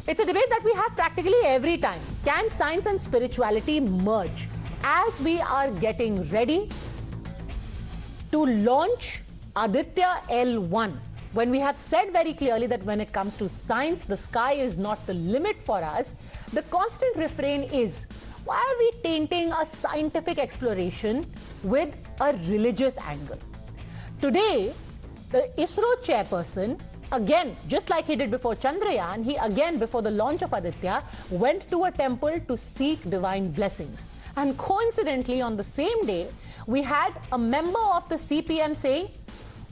It's a debate that we have practically every time. Can science and spirituality merge? As we are getting ready to launch Aditya L1, when we have said very clearly that when it comes to science, the sky is not the limit for us, the constant refrain is, why are we tainting a scientific exploration with a religious angle? Today, the ISRO chairperson, again, just like he did before Chandrayaan, he again, before the launch of Aditya, went to a temple to seek divine blessings. And coincidentally, on the same day, we had a member of the CPM saying,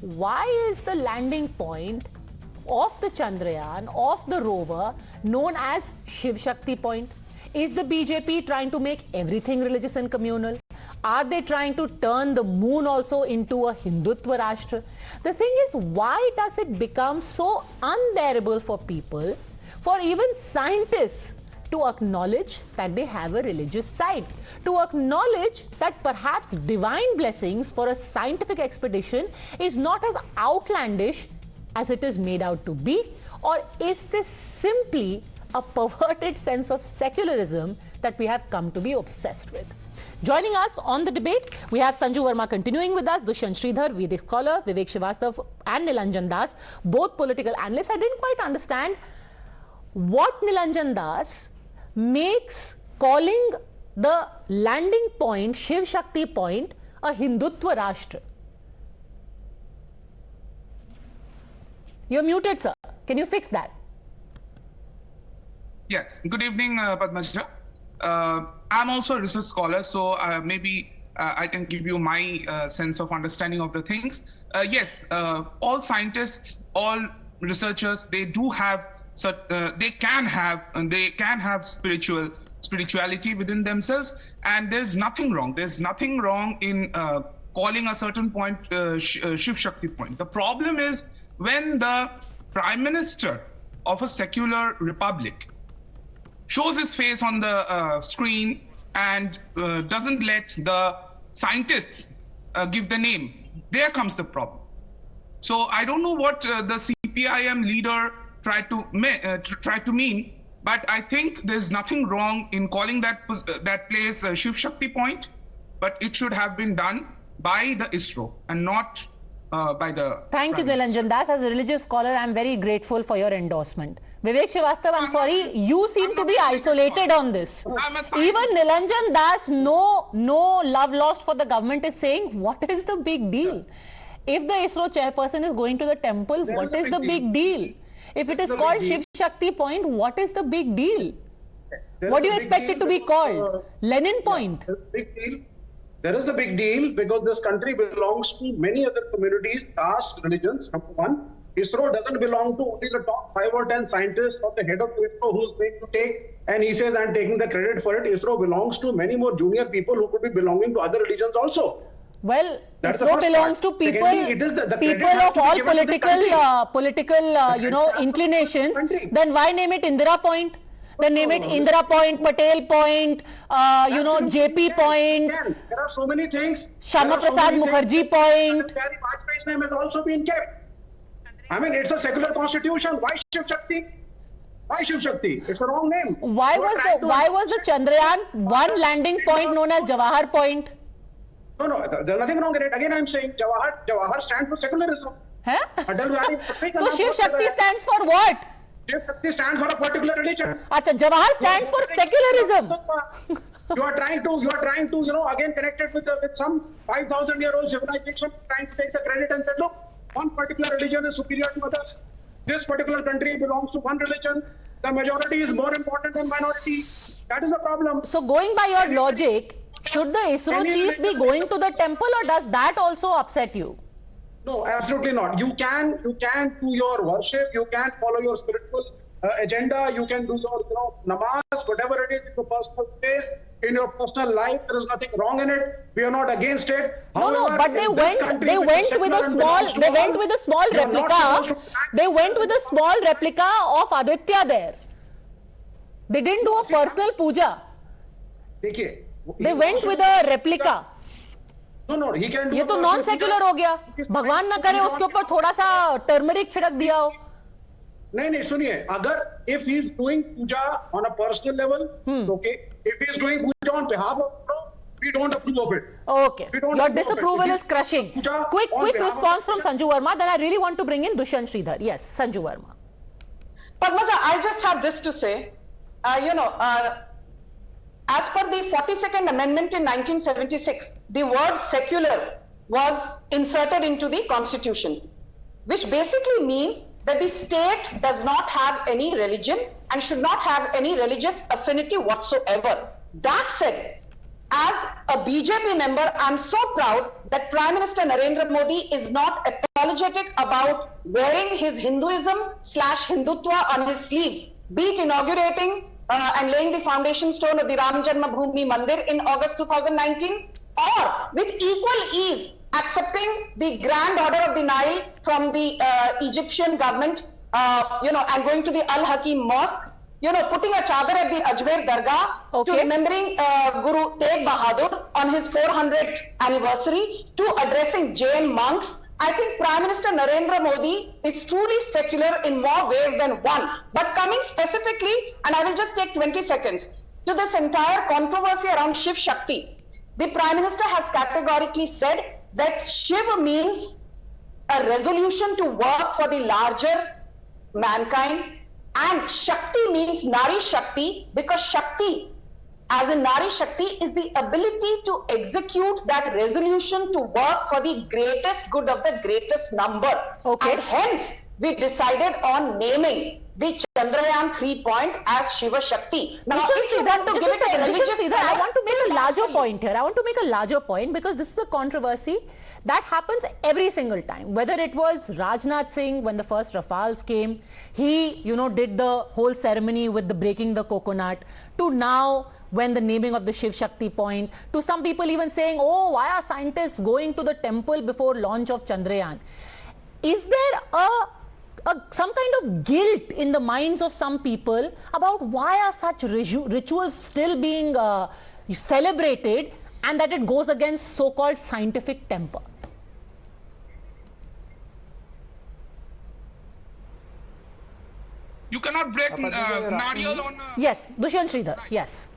why is the landing point of the Chandrayaan, of the rover, known as Shivshakti point? Is the BJP trying to make everything religious and communal? Are they trying to turn the moon also into a Hindutva Rashtra? The thing is, why does it become so unbearable for people, for even scientists, to acknowledge that they have a religious side, to acknowledge that perhaps divine blessings for a scientific expedition is not as outlandish as it is made out to be? Or is this simply a perverted sense of secularism that we have come to be obsessed with? Joining us on the debate, we have Sanju Verma continuing with us, Dushyant Sridhar, Vedic scholar, Vivek Srivastav and Nilanjan Das, both political analysts. I didn't quite understand what Nilanjan Das makes calling the landing point, Shivshakti point, a Hindutva Rashtra. You're muted, sir. Can you fix that? Yes. Good evening, Padmaja. I'm also a research scholar, so maybe I can give you my sense of understanding of the things. Yes, all scientists, all researchers, they do have such, they can have spirituality within themselves, and there's nothing wrong. There's nothing wrong in calling a certain point Shivshakti point. The problem is when the Prime Minister of a secular republic shows his face on the screen and doesn't let the scientists give the name. There comes the problem. So I don't know what the CPIM leader tried to mean, but I think there's nothing wrong in calling that place Shivshakti point, but it should have been done by the ISRO and not by the... Thank you, Nilanjan Das. As a religious scholar, I'm very grateful for your endorsement. Vivek Srivastav, I'm sorry, you seem to be isolated on this. Even Nilanjan Das, no love lost for the government, is saying, what is the big deal? If the ISRO chairperson is going to the temple, what is the big deal? If it is called Shivshakti point, what is the big deal? What do you expect it to be called? Lenin point? There is a big deal because this country belongs to many other communities, castes, religions, number one. ISRO doesn't belong to only the top 5 or 10 scientists or the head of ISRO who's going to take, and he says, I'm taking the credit for it. ISRO belongs to many more junior people who could be belonging to other religions also. Well, ISRO belongs to people, people of all political inclinations. Then why name it Indira Point? Then name it Indira Point, Patel Point, JP Point. There are so many things. Shama Prasad Mukherjee Point. Vajpayee's name has also been kept. I mean, it's a secular constitution. Why Shivshakti? Why Shivshakti? It's a wrong name. Why was the Chandrayaan one landing point known as Jawahar Point? No, there's nothing wrong in it. Again, I'm saying Jawahar stands for secularism. Huh? So Shivshakti stands for what? Shivshakti stands for a particular religion. Acha, Jawahar stands for secularism. You are trying to, again connect it with some 5,000-year-old civilization, trying to take the credit and say, look, one particular religion is superior to others. This particular country belongs to one religion. The majority is more important than minority. That is the problem. So going by your logic, should the ISRO chief be going to the temple, or does that also upset you? No, absolutely not. You can do your worship, you can follow your spiritual agenda, you can do your namaz, whatever it is in your personal space, in your personal life. There is nothing wrong in it. We are not against it. However, no, but they went with a small replica of Aditya there. They didn't do a personal puja. They went with a replica. No, he can do. ये तो non secular हो गया. भगवान ना करे उसके ऊपर थोड़ा सा टर्मरिक छिड़क दिया हो. नहीं सुनिए, अगर if he is doing puja on a personal level, okay. If he is doing puja on behalf of ISRO, we don't approve of it. Okay, your disapproval is crushing. Quick response from Sanju Verma. Then I really want to bring in Dushyant Sridhar. Yes, Sanju Verma. Padmaja, I just have this to say. As per the 42nd Amendment in 1976, the word secular was inserted into the Constitution, which basically means that the state does not have any religion and should not have any religious affinity whatsoever. That said, as a BJP member, I'm so proud that Prime Minister Narendra Modi is not apologetic about wearing his Hinduism/Hindutva on his sleeves, be it inaugurating and laying the foundation stone of the Ram Janmabhoomi Mandir in August 2019, or with equal ease accepting the grand order of the Nile from the Egyptian government, and going to the Al-Hakim Mosque, putting a chadar at the Ajmer Dargah, to remembering Guru Tegh Bahadur on his 400th anniversary, to addressing Jain monks. I think Prime Minister Narendra Modi is truly secular in more ways than one. But coming specifically, and I will just take 20 seconds, to this entire controversy around Shivshakti, the Prime Minister has categorically said that Shiv means a resolution to work for the larger mankind, and Shakti means naari-shakti, because Shakti, as in naari-shakti, is the ability to execute that resolution to work for the greatest good of the greatest number. Okay. And hence, we decided on naming the Chandrayaan 3 point as Shivshakti. Now, if you want to give it a religious color, I want to make a larger point here. I want to make a larger point, because this is a controversy that happens every single time. Whether it was Rajnath Singh when the first Rafales came, he, did the whole ceremony with the breaking the coconut, to now when the naming of the Shivshakti point, to some people even saying, oh, why are scientists going to the temple before launch of Chandrayaan? Is there some kind of guilt in the minds of some people about why are such rituals still being celebrated, and that it goes against so-called scientific temper? You cannot break Nariyal on... Yes, Dushyant Sridhar, yes.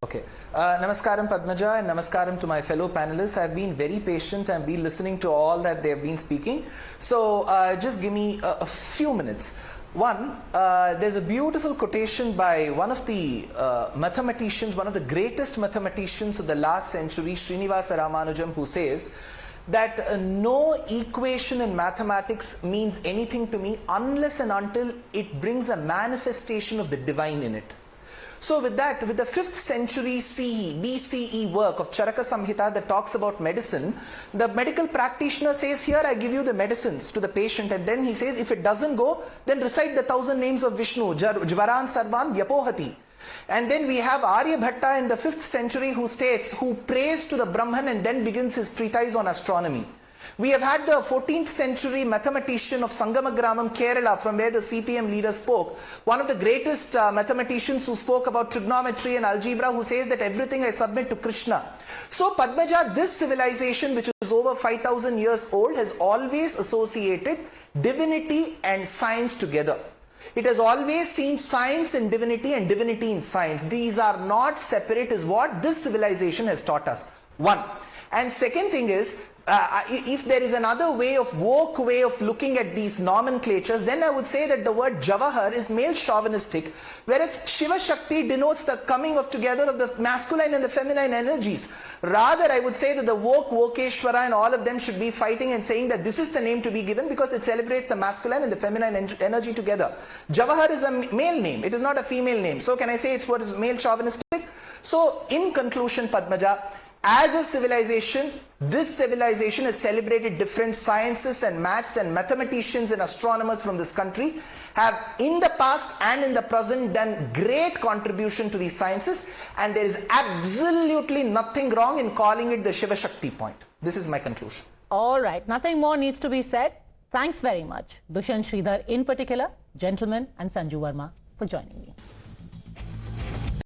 Okay. Namaskaram Padmaja, and namaskaram to my fellow panelists. I've been very patient and been listening to all that they've been speaking. So just give me a few minutes. One, there's a beautiful quotation by one of the mathematicians, one of the greatest mathematicians of the last century, Srinivasa Ramanujam, who says that no equation in mathematics means anything to me unless and until it brings a manifestation of the divine in it. So with that, with the 5th century BCE work of Charaka Samhita that talks about medicine, the medical practitioner says, here I give you the medicines to the patient, and then he says, if it doesn't go, then recite the 1000 names of Vishnu, Jvaran Sarvan Vyapohati. And then we have Aryabhatta in the 5th century who prays to the Brahman and then begins his treatise on astronomy. We have had the 14th century mathematician of Sangamagramam, Kerala, from where the CPM leader spoke. One of the greatest mathematicians who spoke about trigonometry and algebra, who says that everything I submit to Krishna. So Padmaja, this civilization, which is over 5,000 years old, has always associated divinity and science together. It has always seen science in divinity and divinity in science. These are not separate, is what this civilization has taught us. One. And second thing is, if there is another woke way of looking at these nomenclatures, then I would say that the word Javahar is male chauvinistic, whereas Shivashakti denotes the coming of together of the masculine and the feminine energies. Rather, I would say that the Vokeshwara and all of them should be fighting and saying that this is the name to be given because it celebrates the masculine and the feminine energy together. Javahar is a male name, it is not a female name. So can I say it's what is male chauvinistic? So in conclusion, Padmaja, as a civilization, this civilization has celebrated different sciences and maths, and mathematicians and astronomers from this country have in the past and in the present done great contribution to these sciences, and there is absolutely nothing wrong in calling it the Shivashakti point. This is my conclusion. All right, nothing more needs to be said. Thanks very much, Dushyant Sridhar in particular, gentlemen, and Sanju Verma for joining me.